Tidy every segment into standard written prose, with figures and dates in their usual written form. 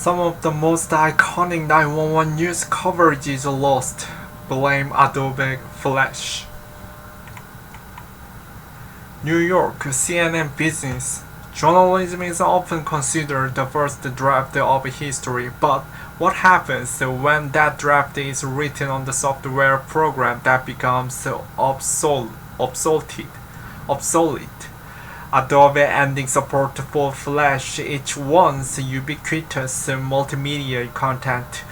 Some of the most iconic 911 news coverage is lost. Blame Adobe Flash. New York, CNN Business. Journalism is often considered the first draft of history, but what happens when that draft is written on the software program that becomes obsolete? Adobe ending support for Flash, each once ubiquitous multimedia content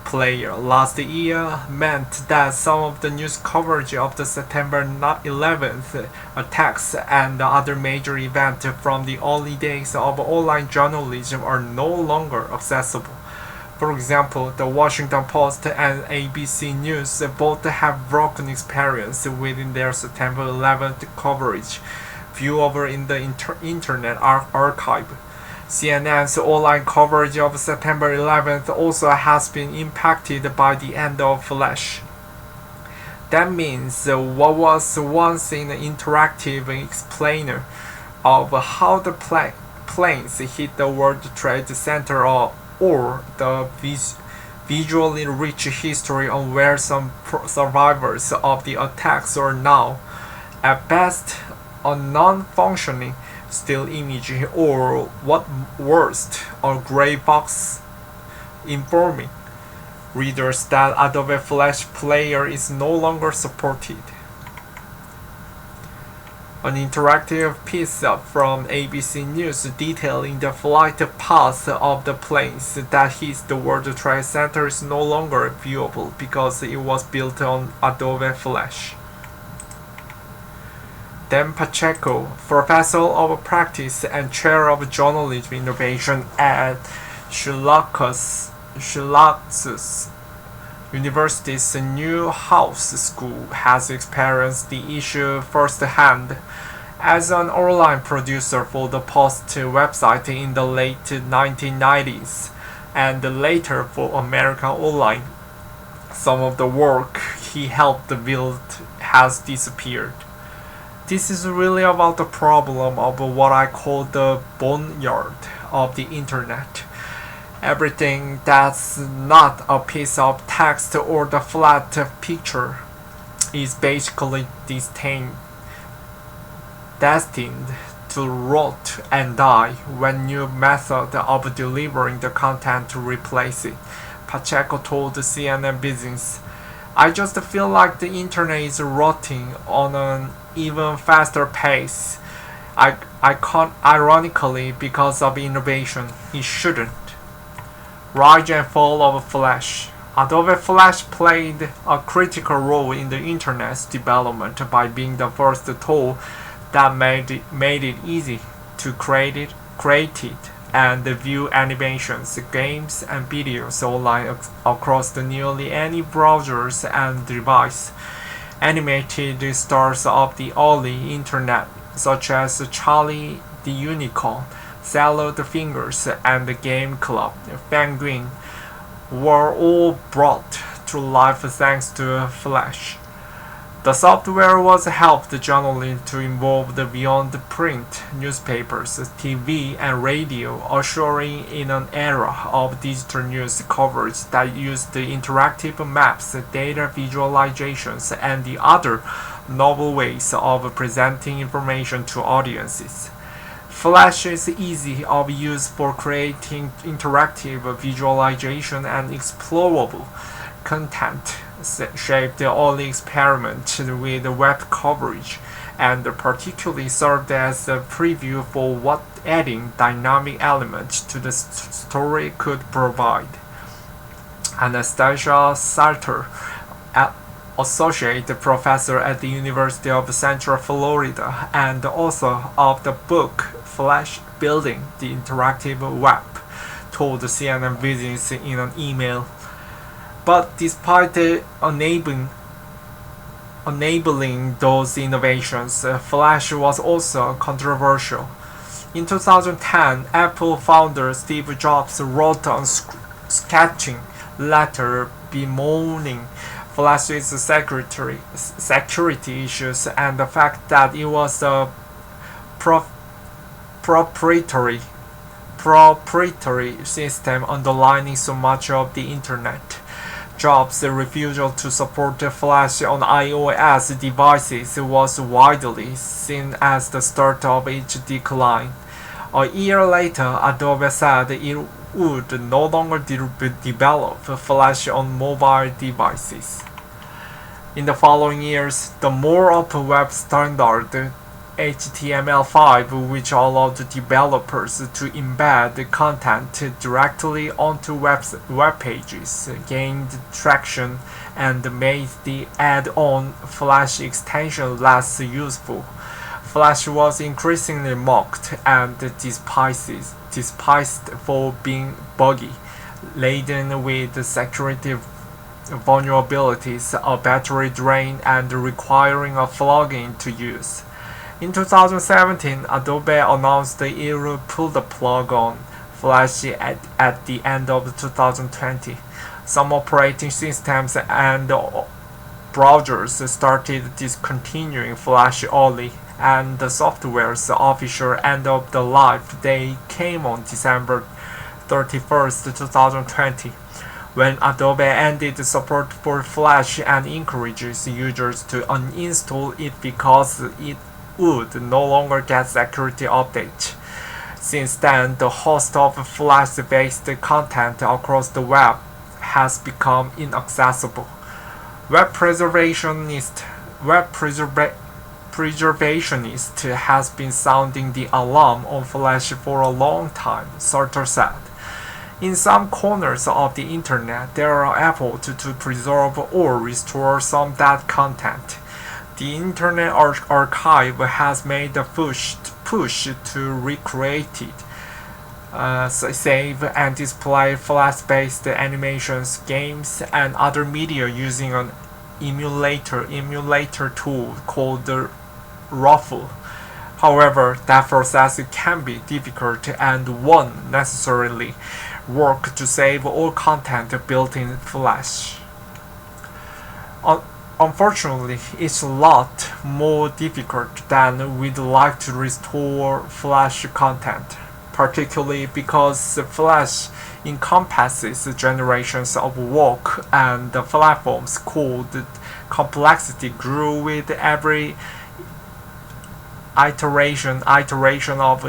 player last year, meant that some of the news coverage of the September 11th attacks and other major events from the early days of online journalism are no longer accessible. For example, the Washington Post and ABC News both have broken experience within their September 11th coverage, viewable in the Internet Archive. CNN's online coverage of September 11th also has been impacted by the end of Flash. That means what was once an interactive explainer of how the planes hit the World Trade Center or the visually rich history on where some survivors of the attacks are now, at best, a non-functioning still image, or what worst, a gray box informing readers that Adobe Flash Player is no longer supported. An interactive piece from ABC News detailing the flight path of the planes that hit the World Trade Center is no longer viewable because it was built on Adobe Flash. Dan Pacheco, professor of practice and chair of journalism innovation at Syracuse University's Newhouse School, has experienced the issue firsthand. As an online producer for the Post website in the late 1990s and later for American Online, some of the work he helped build has disappeared. This is really about the problem of what I call the boneyard of the internet. Everything that's not a piece of text or the flat picture is basically destined to rot and die when new method of delivering the content replace it, Pacheco told CNN Business. I just feel like the internet is rotting on an even faster pace. I can't, ironically, because of innovation. It shouldn't. Rise and fall of Flash. Adobe Flash played a critical role in the internet's development by being the first tool that made it easy to create it and view animations, games, and videos online across nearly any browsers and device. Animated stars of the early internet, such as Charlie the Unicorn, Salad Fingers, and the Game Club, Penguin, were all brought to life thanks to Flash. The software was helped journalists to evolve beyond print, newspapers, TV, and radio, ushering in an era of digital news coverage that used interactive maps, data visualizations, and the other novel ways of presenting information to audiences. Flash is easy of use for creating interactive visualization and explorable content, shaped the early experiment with web coverage, and particularly served as a preview for what adding dynamic elements to the story could provide. Anastasia Salter, associate professor at the University of Central Florida and author of the book Flash Building the Interactive Web, told CNN Business in an email. But despite enabling those innovations, Flash was also controversial. In 2010, Apple founder Steve Jobs wrote a scathing letter bemoaning Flash's security issues and the fact that it was a proprietary proprietary system underlining so much of the Internet. Jobs' refusal to support Flash on iOS devices was widely seen as the start of its decline. A year later, Adobe said it would no longer develop Flash on mobile devices. In the following years, the more open web standard HTML5, which allowed developers to embed content directly onto web pages, gained traction and made the add-on Flash extension less useful. Flash was increasingly mocked and despised for being buggy, laden with security vulnerabilities, a battery drain, and requiring a plugin to use. In 2017, Adobe announced it would pull the plug on Flash at the end of 2020. Some operating systems and browsers started discontinuing Flash early, and the software's official end of the life day came on December 31st, 2020, when Adobe ended support for Flash and encourages users to uninstall it because it would no longer get security updates. Since then, the host of Flash-based content across the web has become inaccessible. Web preservationist has been sounding the alarm on Flash for a long time, Sartor said. In some corners of the Internet, there are efforts to preserve or restore some dead content. The Internet Archive has made a push to recreate it, save and display Flash-based animations, games, and other media using an emulator tool called the Ruffle. However, that process can be difficult and won't necessarily work to save all content built in Flash. Unfortunately, it's a lot more difficult than we'd like to restore Flash content, particularly because Flash encompasses generations of work and the platform's code complexity grew with every iteration of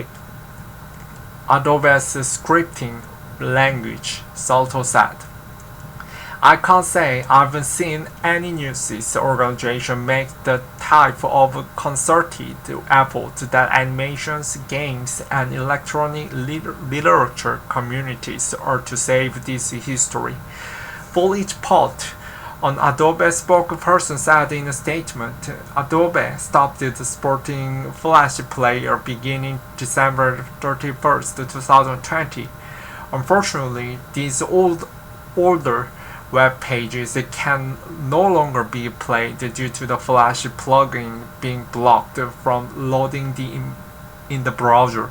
Adobe's scripting language, Salto said. I can't say I've seen any news organization make the type of concerted effort that animations, games, and electronic literature communities are to save this history. For each part, an Adobe spokesperson said in a statement, Adobe stopped supporting Flash Player beginning December 31st, 2020. Unfortunately, these older web pages can no longer be played due to the Flash plugin being blocked from loading in the browser.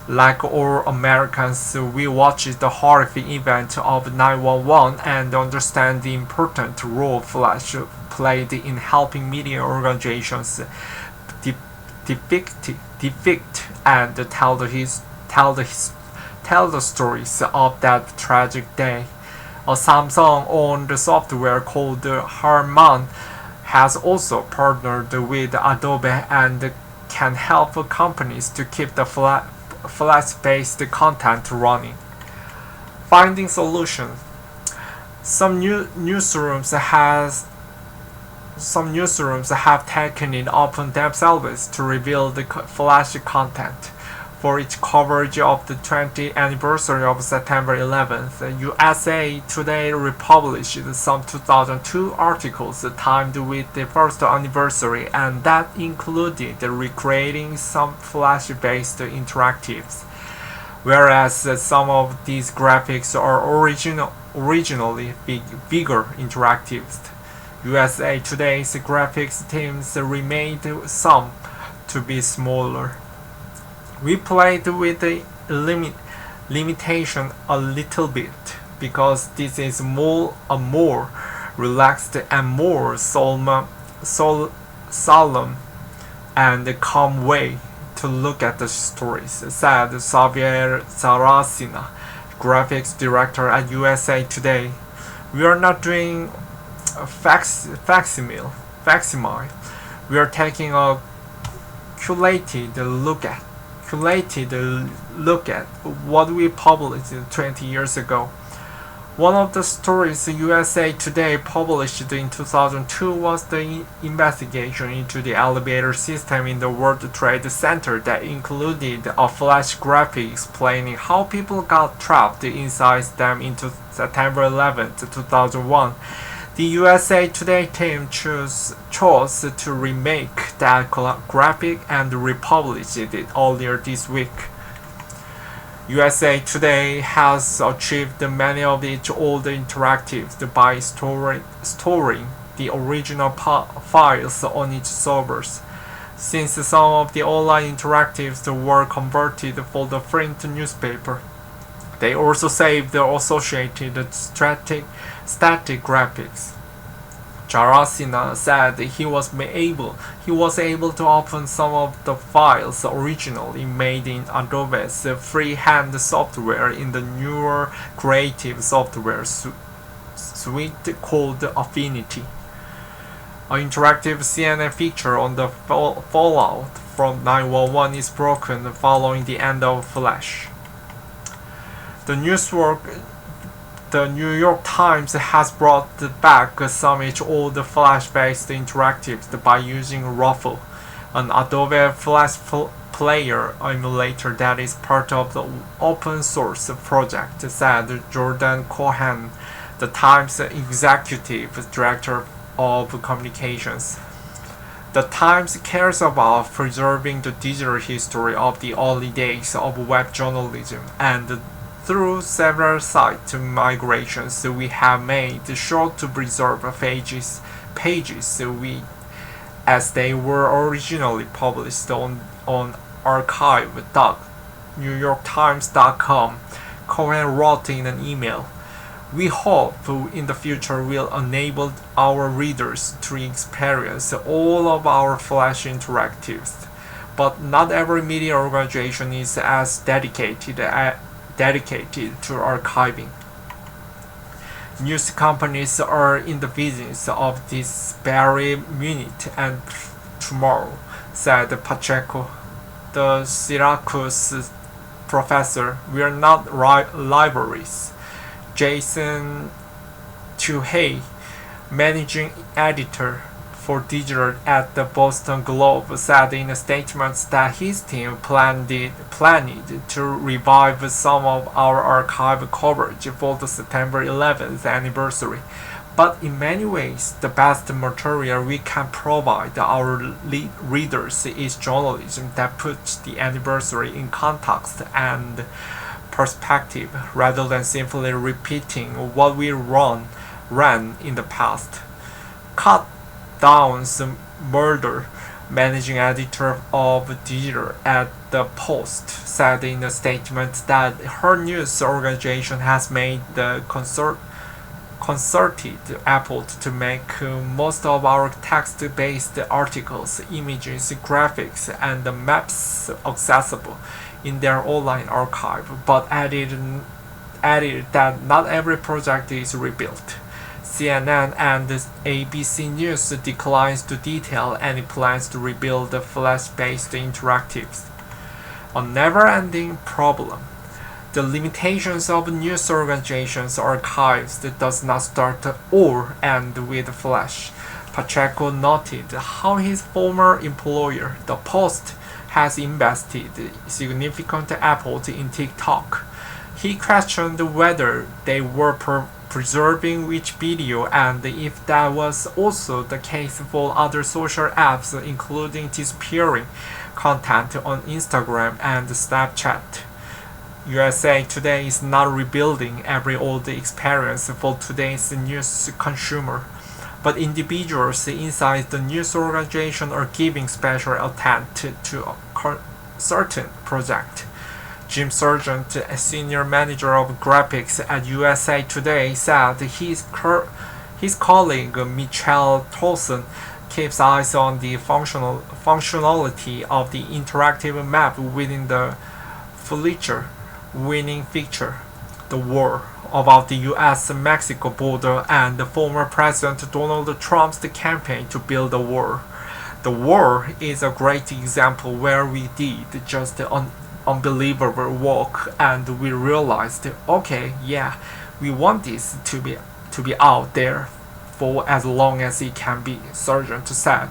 Like all Americans, we watched the horrific event of 9/11 and understand the important role Flash played in helping media organizations depict and tell the stories of that tragic day. A Samsung-owned software called Harman has also partnered with Adobe and can help companies to keep the Flash-based content running. Finding solutions. Some newsrooms have taken it upon themselves to reveal the Flash content. For its coverage of the 20th anniversary of September 11th, USA Today republished some 2002 articles timed with the first anniversary, and that included recreating some Flash-based interactives. Whereas some of these graphics are originally bigger interactives, USA Today's graphics teams remade some to be smaller. We played with the limitation a little bit because this is a more relaxed and more solemn and calm way to look at the stories, said Xavier Saracina, graphics director at USA Today. We are not doing a facsimile. We are taking a curated look at what we published 20 years ago. One of the stories USA Today published in 2002 was the investigation into the elevator system in the World Trade Center that included a flash graphic explaining how people got trapped inside them into September 11, 2001. The USA Today team chose to remake that graphic and republished it earlier this week. USA Today has achieved many of its old interactives by storing the original files on its servers. Since some of the online interactives were converted for the print newspaper, they also saved the associated static graphics. Jarasina said he was able to open some of the files originally made in Adobe's freehand software in the newer creative software suite called Affinity. An interactive CNN feature on the fallout from 9/11 is broken following the end of Flash. The New York Times has brought back some of its old Flash-based interactives by using Ruffle, an Adobe Flash player emulator that is part of the open source project, said Jordan Cohen, the Times executive director of communications. The Times cares about preserving the digital history of the early days of web journalism, and through several site migrations, we have made sure to preserve pages as they were originally published on archive.newyorktimes.com. Cohen wrote in an email, "We hope in the future will enable our readers to experience all of our Flash interactives, but not every media organization is as dedicated to archiving. News companies are in the business of this very minute and tomorrow," said Pacheco, the Syracuse professor. "We are not libraries." Jason Tuhey, managing editor for digital at the Boston Globe, said in a statement that his team planned to revive some of our archive coverage for the September 11th anniversary. But in many ways, the best material we can provide our readers is journalism that puts the anniversary in context and perspective, rather than simply repeating what we ran in the past. Cut Down's Murder, managing editor of digital at the Post, said in a statement that her news organization has made the concerted effort to make most of our text-based articles, images, graphics, and maps accessible in their online archive, but added that not every project is rebuilt. CNN and ABC News declines to detail any plans to rebuild the Flash-based interactives. A never-ending problem. The limitations of news organizations' archives does not start or end with Flash. Pacheco noted how his former employer, the Post, has invested significant effort in TikTok. He questioned whether they were preserving which video and if that was also the case for other social apps, including disappearing content on Instagram and Snapchat. USA Today is not rebuilding every old experience for today's news consumer, but individuals inside the news organization are giving special attention to a certain project. Jim Sargent, a senior manager of graphics at USA Today, said his colleague Michelle Tolson keeps eyes on the functionality of the interactive map within the Fletcher winning feature. The war about the US-Mexico border and the former President Donald Trump's campaign to build a wall. The wall is a great example where we did just unbelievable work and we realized, okay, yeah, we want this to be out there for as long as it can be, Sargent said.